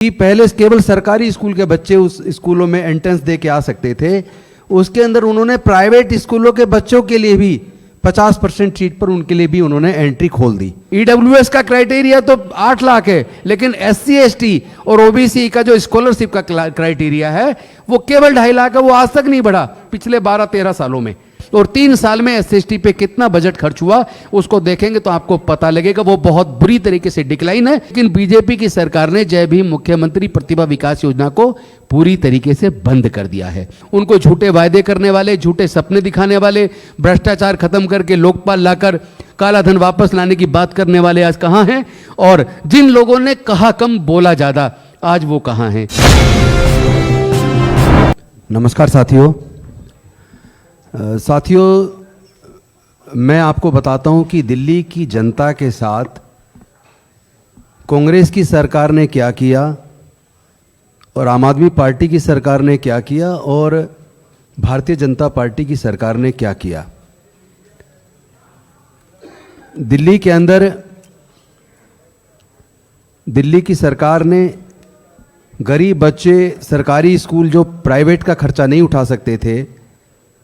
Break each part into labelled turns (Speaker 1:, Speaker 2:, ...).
Speaker 1: कि पहले केवल सरकारी स्कूल के बच्चे उस स्कूलों में एंट्रेंस दे के आ सकते थे। उसके अंदर उन्होंने प्राइवेट स्कूलों के बच्चों के लिए भी 50% सीट पर उनके लिए भी उन्होंने एंट्री खोल दी। ईडब्ल्यूएस का क्राइटेरिया तो 8 लाख है, लेकिन एससी एसटी और ओबीसी का जो स्कॉलरशिप का क्राइटेरिया है वो केवल 2.5 लाख है। वो आज तक नहीं बढ़ा पिछले 12-13 सालों में। और 3 साल में एससी पे कितना बजट खर्च हुआ उसको देखेंगे तो आपको पता लगेगा वो बहुत बुरी तरीके से डिक्लाइन है। लेकिन बीजेपी की सरकार ने जय भीम मुख्यमंत्री प्रतिभा विकास योजना को पूरी तरीके से बंद कर दिया है। उनको झूठे वायदे करने वाले, झूठे सपने दिखाने वाले, भ्रष्टाचार खत्म करके लोकपाल लाकर काला धन वापस लाने की बात करने वाले आज कहां हैं? और जिन लोगों ने कहा कम बोला ज्यादा, आज वो कहां हैं? नमस्कार साथियों। मैं आपको बताता हूं कि दिल्ली की जनता के साथ कांग्रेस की सरकार ने क्या किया और आम आदमी पार्टी की सरकार ने क्या किया और भारतीय जनता पार्टी की सरकार ने क्या किया। दिल्ली के अंदर दिल्ली की सरकार ने गरीब बच्चे सरकारी स्कूल जो प्राइवेट का खर्चा नहीं उठा सकते थे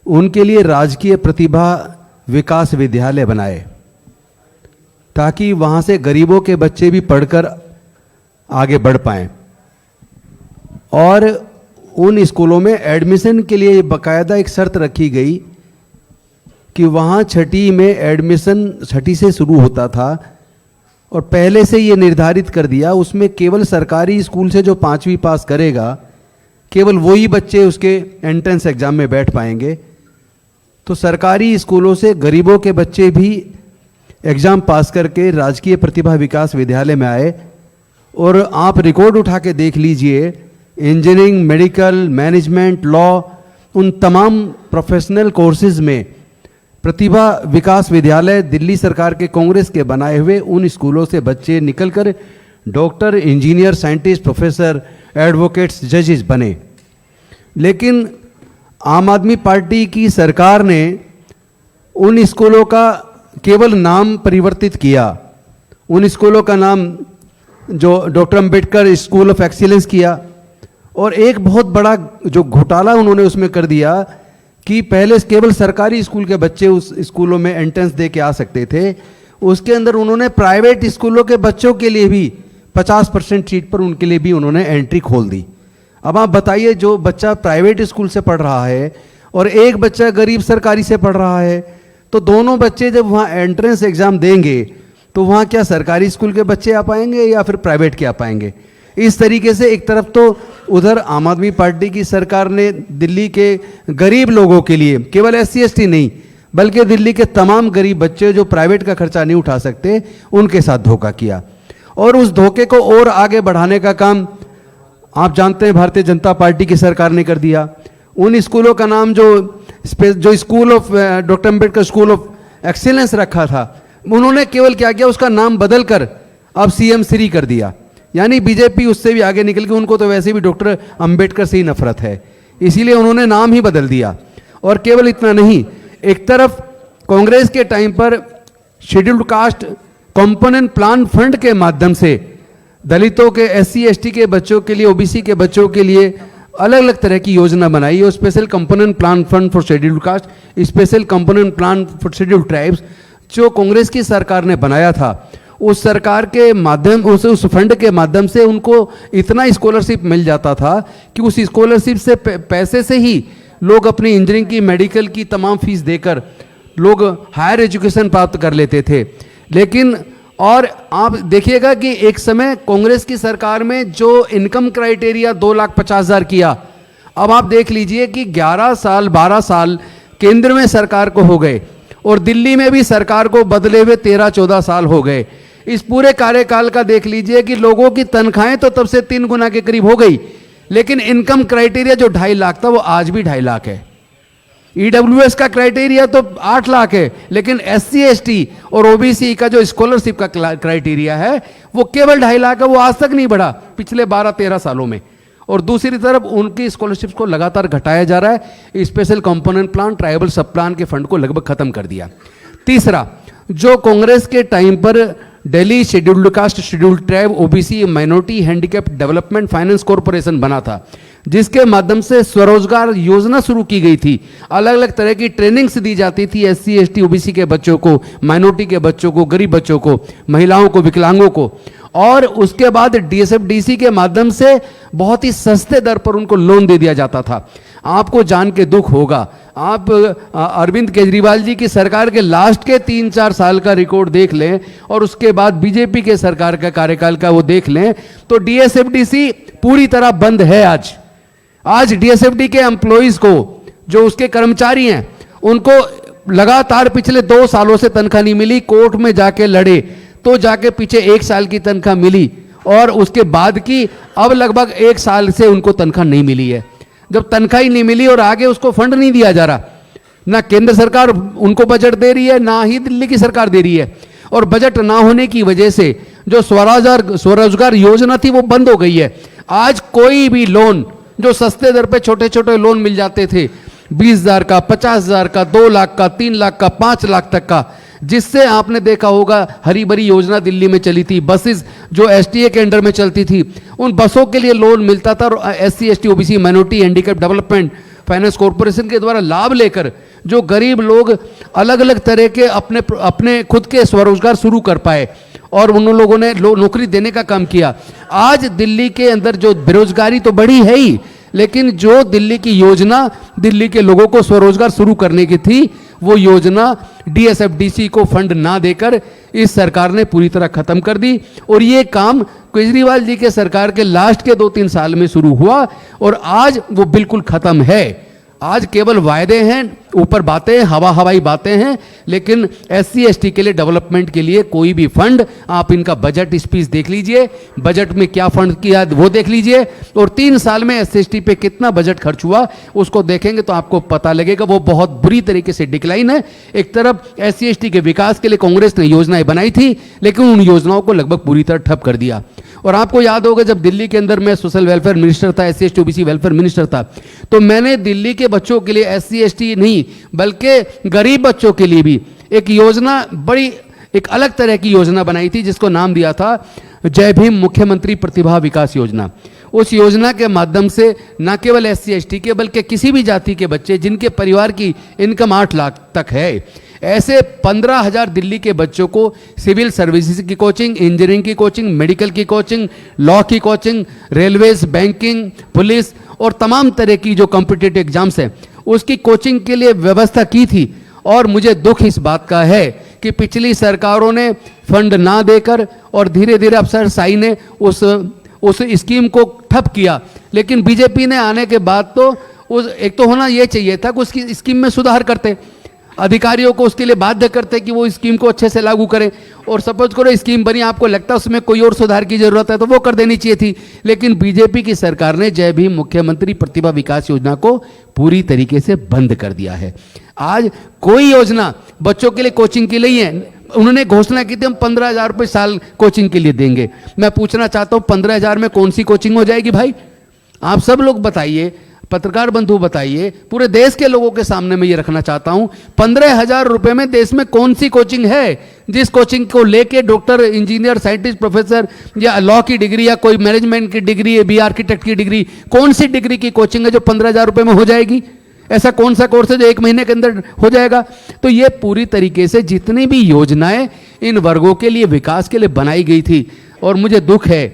Speaker 1: उनके लिए राजकीय प्रतिभा विकास विद्यालय बनाए ताकि वहां से गरीबों के बच्चे भी पढ़कर आगे बढ़ पाएं। और उन स्कूलों में एडमिशन के लिए बाकायदा एक शर्त रखी गई कि वहां छठी में एडमिशन छठी से शुरू होता था और पहले से ये निर्धारित कर दिया उसमें केवल सरकारी स्कूल से जो 5वीं पास करेगा केवल वही बच्चे उसके एंट्रेंस एग्जाम में बैठ पाएंगे। तो सरकारी स्कूलों से गरीबों के बच्चे भी एग्ज़ाम पास करके राजकीय प्रतिभा विकास विद्यालय में आए। और आप रिकॉर्ड उठा के देख लीजिए, इंजीनियरिंग, मेडिकल, मैनेजमेंट, लॉ, उन तमाम प्रोफेशनल कोर्सेज में प्रतिभा विकास विद्यालय दिल्ली सरकार के कांग्रेस के बनाए हुए उन स्कूलों से बच्चे निकलकर doctor, engineer, scientist, professor, advocates, जजेस बने। लेकिन आम आदमी पार्टी की सरकार ने उन स्कूलों का केवल नाम परिवर्तित किया। उन स्कूलों का नाम जो doctor Ambedkar school of excellence किया और एक बहुत बड़ा जो घोटाला उन्होंने उसमें कर दिया कि पहले केवल सरकारी स्कूल के बच्चे उस स्कूलों में एंट्रेंस दे के आ सकते थे। उसके अंदर उन्होंने प्राइवेट स्कूलों के बच्चों के लिए भी 50% सीट पर उनके लिए भी उन्होंने एंट्री खोल दी। अब आप बताइए, जो बच्चा प्राइवेट स्कूल से पढ़ रहा है और एक बच्चा गरीब सरकारी से पढ़ रहा है, तो दोनों बच्चे जब वहाँ एंट्रेंस एग्जाम देंगे तो वहाँ क्या सरकारी स्कूल के बच्चे आ पाएंगे या फिर प्राइवेट के आ पाएंगे? इस तरीके से एक तरफ तो उधर आम आदमी पार्टी की सरकार ने दिल्ली के गरीब लोगों के लिए, केवल एससी एसटी नहीं बल्कि दिल्ली के तमाम गरीब बच्चे जो प्राइवेट का खर्चा नहीं उठा सकते उनके साथ धोखा किया। और उस धोखे को और आगे बढ़ाने का काम आप जानते हैं भारतीय जनता पार्टी की सरकार ने कर दिया। उन स्कूलों का नाम जो school of doctor Ambedkar school of excellence रखा था, उन्होंने केवल क्या किया, उसका नाम बदलकर अब सीएम श्री कर दिया। यानी बीजेपी उससे भी आगे निकल के, उनको तो वैसे भी डॉक्टर अंबेडकर से ही नफरत है, इसीलिए उन्होंने नाम ही बदल दिया। और केवल इतना नहीं, एक तरफ कांग्रेस के टाइम पर scheduled caste component plan fund के माध्यम से दलितों के, एससी एसटी के बच्चों के लिए, ओबीसी के बच्चों के लिए अलग अलग तरह की योजना बनाई और special component plan fund for scheduled caste, special component plan for scheduled tribes जो कांग्रेस की सरकार ने बनाया था, उस सरकार के माध्यम उस फंड के माध्यम से उनको इतना स्कॉलरशिप मिल जाता था कि उस स्कॉलरशिप से पैसे से ही लोग अपनी इंजीनियरिंग की, मेडिकल की तमाम फीस देकर लोग हायर एजुकेशन प्राप्त कर लेते थे। लेकिन और आप देखिएगा कि एक समय कांग्रेस की सरकार में जो इनकम क्राइटेरिया 2,50,000 किया, अब आप देख लीजिए कि 11 साल 12 साल केंद्र में सरकार को हो गए और दिल्ली में भी सरकार को बदले हुए 13-14 साल हो गए। इस पूरे कार्यकाल का देख लीजिए कि लोगों की तनख्वाहें तो तब से 3 गुना के करीब हो गई, लेकिन इनकम क्राइटेरिया जो 2.5 लाख था वो आज भी 2.5 लाख है। ईडब्ल्यूएस का क्राइटेरिया तो 8 लाख है, लेकिन एससी एसटी और ओबीसी का जो स्कॉलरशिप का क्राइटेरिया है वो केवल 2.5 लाख है। वो आज तक नहीं बढ़ा पिछले 12-13 सालों में। और दूसरी तरफ उनकी स्कॉलरशिप को लगातार घटाया जा रहा है। स्पेशल कंपोनेंट प्लान, ट्राइबल सब प्लान के फंड को लगभग खत्म कर दिया। तीसरा, जो कांग्रेस के टाइम पर Delhi scheduled caste, scheduled tribe, OBC, minority, handicap development finance corporation बना था, जिसके माध्यम से स्वरोजगार योजना शुरू की गई थी। अलग अलग तरह की ट्रेनिंग्स दी जाती थी एससी, एसटी, ओबीसी के बच्चों को, माइनॉरिटी के बच्चों को, गरीब बच्चों को, महिलाओं को, विकलांगों को। और उसके बाद डीएसएफडीसी के माध्यम से बहुत ही सस्ते दर पर उनको लोन दे दिया जाता था। आपको जान के दुख होगा, आप अरविंद केजरीवाल जी की सरकार के लास्ट के 3-4 साल का रिकॉर्ड देख लें और उसके बाद बीजेपी के सरकार का कार्यकाल का वो देख लें, तो डीएसएफडीसी पूरी तरह बंद है। आज डीएसएफडी के एम्प्लॉइज को, जो उसके कर्मचारी हैं, उनको लगातार पिछले 2 सालों से तनख्वाह नहीं मिली। कोर्ट में जाके लड़े तो जाके पीछे 1 साल की तनख्वाह मिली और उसके बाद की अब लगभग 1 साल से उनको तनख्वाह नहीं मिली है। जब तनख्वाह ही नहीं मिली और आगे उसको फंड नहीं दिया जा रहा, ना केंद्र सरकार उनको बजट दे रही है, ना ही दिल्ली की सरकार दे रही है, और बजट ना होने की वजह से जो स्वरोजगार योजना थी वो बंद हो गई है। आज कोई भी लोन, जो सस्ते दर पे छोटे छोटे लोन मिल जाते थे, 20,000 का, 50,000 का, 2 लाख का, 3 लाख का, 5 लाख तक का, जिससे आपने देखा होगा हरी भरी योजना दिल्ली में चली थी, बसेस जो एसटीए के अंडर में चलती थी, उन बसों के लिए लोन मिलता था। और SC, ST, OBC, minority, handicap development finance corporation के द्वारा लाभ लेकर जो गरीब लोग अलग अलग तरह के अपने खुद के स्वरोजगार शुरू कर पाए और उन लोगों ने नौकरी देने का काम किया। आज दिल्ली के अंदर जो बेरोजगारी तो बढ़ी है ही, लेकिन जो दिल्ली की योजना दिल्ली के लोगों को स्वरोजगार शुरू करने की थी, वो योजना डीएसएफडीसी को फंड ना देकर इस सरकार ने पूरी तरह खत्म कर दी। और ये काम केजरीवाल जी के सरकार के लास्ट के 2-3 साल में शुरू हुआ और आज वो बिल्कुल खत्म है। आज केवल वायदे हैं, ऊपर बातें, हवाई बातें हैं, लेकिन एससी एसटी के लिए डेवलपमेंट के लिए कोई भी फंड, आप इनका बजट स्पीच देख लीजिए, बजट में क्या फंड किया वो देख लीजिए, और 3 साल में एससी एसटी पे कितना बजट खर्च हुआ उसको देखेंगे तो आपको पता लगेगा वो बहुत बुरी तरीके से डिक्लाइन है। एक तरफ एससी एसटी के विकास के लिए कांग्रेस ने योजनाएं बनाई थी, लेकिन उन योजनाओं को लगभग पूरी तरह ठप कर दिया। और आपको याद होगा जब दिल्ली के अंदर मैं सोशल वेलफेयर मिनिस्टर था, SC ST OBC welfare minister था, तो मैंने दिल्ली के बच्चों के लिए एससी एसटी नहीं बल्कि गरीब बच्चों के लिए भी एक योजना, बड़ी एक अलग तरह की योजना बनाई थी, जिसको नाम दिया था जय भीम मुख्यमंत्री प्रतिभा विकास योजना। उस योजना के माध्यम से न केवल एससी एसटी के बल्कि किसी भी जाति के बच्चे जिनके परिवार की इनकम 8 लाख तक है, ऐसे 15,000 दिल्ली के बच्चों को सिविल सर्विसेज की कोचिंग, इंजीनियरिंग की कोचिंग, मेडिकल की कोचिंग, लॉ की कोचिंग, रेलवेज, बैंकिंग, पुलिस और तमाम तरह की जो कॉम्पिटिटिव एग्जाम्स हैं उसकी कोचिंग के लिए व्यवस्था की थी। और मुझे दुख इस बात का है कि पिछली सरकारों ने फंड ना देकर और धीरे धीरे अफसरशाही ने उस स्कीम को ठप किया। लेकिन बीजेपी ने आने के बाद तो उस एक तो होना ये चाहिए था कि उसकी स्कीम में सुधार करते, अधिकारियों को उसके लिए बाध्य करते कि वो स्कीम को अच्छे से लागू करें। और सपोज करो स्कीम बनी, आपको लगता है उसमें कोई और सुधार की जरूरत है तो वो कर देनी चाहिए थी। लेकिन बीजेपी की सरकार ने जय भीम मुख्यमंत्री प्रतिभा विकास योजना को पूरी तरीके से बंद कर दिया है। आज कोई योजना बच्चों के लिए कोचिंग के लिए है, उन्होंने घोषणा की थी हम 15,000 रुपये साल कोचिंग के लिए देंगे। मैं पूछना चाहता हूँ 15,000 में कौन सी कोचिंग हो जाएगी भाई? आप सब लोग बताइए, पत्रकार बंधु बताइए, पूरे देश के लोगों के सामने मैं ये रखना चाहता हूं 15,000 रुपए में देश में कौन सी कोचिंग है जिस कोचिंग को लेके डॉक्टर, इंजीनियर, साइंटिस्ट, प्रोफेसर या लॉ की डिग्री या कोई मैनेजमेंट की डिग्री, बी आर्किटेक्ट की डिग्री, कौन सी डिग्री की कोचिंग है जो 15,000 रुपए में हो जाएगी? ऐसा कौन सा कोर्स है जो 1 महीने के अंदर हो जाएगा? तो ये पूरी तरीके से जितनी भी योजनाएं इन वर्गों के लिए विकास के लिए बनाई गई थी, और मुझे दुख है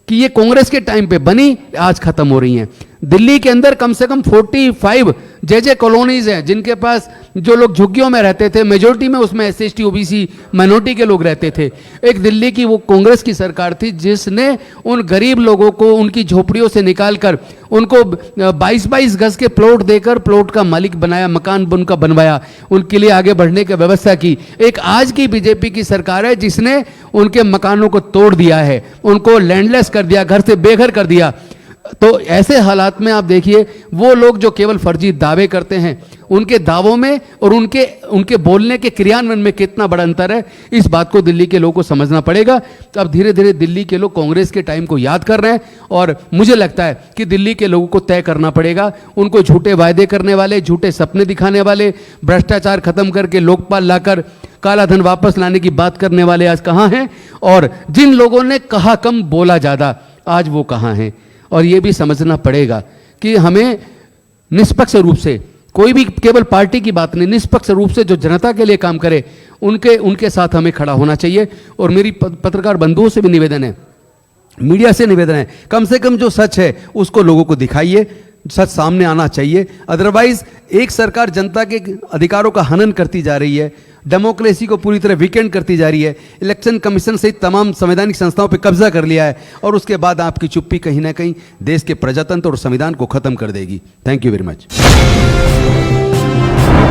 Speaker 1: कि ये कांग्रेस के टाइम पे बनी, आज खत्म हो रही हैं। दिल्ली के अंदर कम से कम 45 जे कॉलोनीज हैं जिनके पास जो लोग झुग्गियों में रहते थे, मेजोरिटी में उसमें एससी एसटी ओबीसी माइनॉरिटी के लोग रहते थे। एक दिल्ली की वो कांग्रेस की सरकार थी जिसने उन गरीब लोगों को उनकी झोपड़ियों से निकालकर उनको 22-22 गज के प्लॉट देकर प्लॉट का मालिक बनाया, मकान उनका बनवाया, उनके लिए आगे बढ़ने की व्यवस्था की। एक आज की बीजेपी की सरकार है जिसने उनके मकानों को तोड़ दिया है, उनको लैंडलेस कर दिया, घर से बेघर कर दिया। तो ऐसे हालात में आप देखिए वो लोग जो केवल फर्जी दावे करते हैं, उनके दावों में और उनके बोलने के क्रियान्वयन में कितना बड़ा अंतर है, इस बात को दिल्ली के लोगों को समझना पड़ेगा। तो अब धीरे धीरे दिल्ली के लोग कांग्रेस के टाइम को याद कर रहे हैं, और मुझे लगता है कि दिल्ली के लोगों को तय करना पड़ेगा। उनको झूठे वायदे करने वाले, झूठे सपने दिखाने वाले, भ्रष्टाचार खत्म करके लोकपाल लाकर काला धन वापस लाने की बात करने वाले आज कहाँ हैं, और जिन लोगों ने कहा कम बोला ज़्यादा आज वो कहाँ हैं। और ये भी समझना पड़ेगा कि हमें निष्पक्ष रूप से, कोई भी केवल पार्टी की बात नहीं, निष्पक्ष रूप से जो जनता के लिए काम करे उनके साथ हमें खड़ा होना चाहिए। और मेरी पत्रकार बंधुओं से भी निवेदन है, मीडिया से निवेदन है, कम से कम जो सच है उसको लोगों को दिखाइए, सच सामने आना चाहिए। अदरवाइज एक सरकार जनता के अधिकारों का हनन करती जा रही है, डेमोक्रेसी को पूरी तरह वीकेंड करती जा रही है, इलेक्शन कमीशन सहित तमाम संवैधानिक संस्थाओं पर कब्जा कर लिया है, और उसके बाद आपकी चुप्पी कहीं ना कहीं देश के प्रजातंत्र और संविधान को खत्म कर देगी। Thank you very much.